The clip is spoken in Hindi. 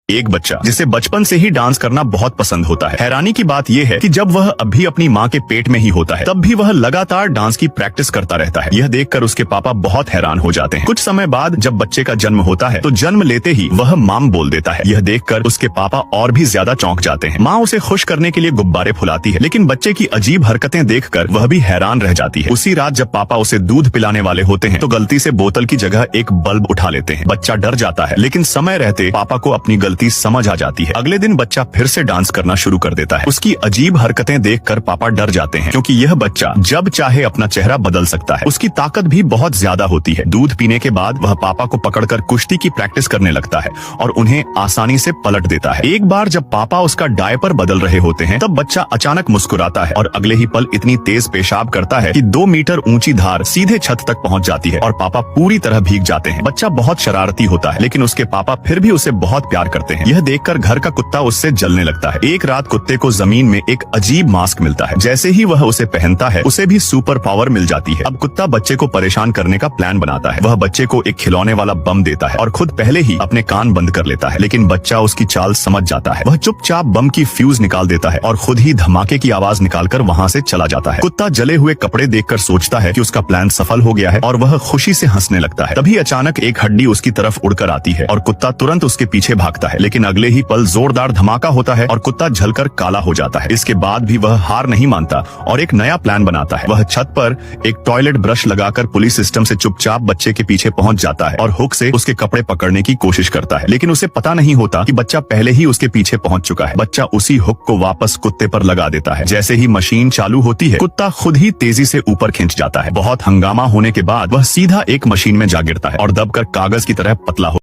एक बच्चा जिसे बचपन से ही डांस करना बहुत पसंद होता है। हैरानी की बात यह है कि जब वह अभी अपनी माँ के पेट में ही होता है तब भी वह लगातार डांस की प्रैक्टिस करता रहता है। यह देखकर उसके पापा बहुत हैरान हो जाते हैं। कुछ समय बाद जब बच्चे का जन्म होता है तो जन्म लेते ही वह माम बोल देता है। यह देखकर उसके पापा और भी ज्यादा चौंक जाते हैं। माँ उसे खुश करने के लिए गुब्बारे फुलाती है, लेकिन बच्चे की अजीब हरकतें देखकर वह भी हैरान रह जाती है। उसी रात जब पापा उसे दूध पिलाने वाले होते हैं तो गलती से बोतल की जगह एक बल्ब उठा लेते हैं। बच्चा डर जाता है, लेकिन समय रहते पापा को अपनी गलती समझ आ जाती है। अगले दिन बच्चा फिर से डांस करना शुरू कर देता है। उसकी अजीब हरकतें देखकर पापा डर जाते हैं, क्योंकि यह बच्चा जब चाहे अपना चेहरा बदल सकता है। उसकी ताकत भी बहुत ज्यादा होती है। दूध पीने के बाद वह पापा को पकड़कर कुश्ती की प्रैक्टिस करने लगता है और उन्हें आसानी से पलट देता है। एक बार जब पापा उसका डायपर बदल रहे होते हैं तब बच्चा अचानक मुस्कुराता है और अगले ही पल इतनी तेज पेशाब करता है कि 2 मीटर ऊंची धार सीधे छत तक पहुंच जाती है और पापा पूरी तरह भीग जाते हैं। बच्चा बहुत शरारती होता है, लेकिन उसके पापा फिर भी उसे बहुत प्यार करते हैं। यह देखकर घर का कुत्ता उससे जलने लगता है। एक रात कुत्ते को जमीन में एक अजीब मास्क मिलता है। जैसे ही वह उसे पहनता है उसे भी सुपर पावर मिल जाती है। अब कुत्ता बच्चे को परेशान करने का प्लान बनाता है। वह बच्चे को एक खिलौने वाला बम देता है और खुद पहले ही अपने कान बंद कर लेता है, लेकिन बच्चा उसकी चाल समझ जाता है। वह चुपचाप बम की फ्यूज निकाल देता है और खुद ही धमाके की आवाज निकालकर वहाँ से चला जाता है। कुत्ता जले हुए कपड़े देखकर सोचता है कि उसका प्लान सफल हो गया है और वह खुशी से हंसने लगता है। तभी अचानक एक हड्डी उसकी तरफ उड़कर आती है और कुत्ता तुरंत उसके पीछे भागता है, लेकिन अगले ही पल जोरदार धमाका होता है और कुत्ता जलकर काला हो जाता है। इसके बाद भी वह हार नहीं मानता और एक नया प्लान बनाता है। वह छत पर एक टॉयलेट ब्रश लगाकर पुलिस सिस्टम से चुपचाप बच्चे के पीछे पहुंच जाता है और हुक से उसके कपड़े पकड़ने की कोशिश करता है, लेकिन उसे पता नहीं होता कि बच्चा पहले ही उसके पीछे पहुंच चुका है। बच्चा उसी हुक को वापस कुत्ते पर लगा देता है। जैसे ही मशीन चालू होती है कुत्ता खुद ही तेजी से ऊपर खिंच जाता है। बहुत हंगामा होने के बाद वह सीधा एक मशीन में जा गिरता है और दबकर कागज की तरह पतला हो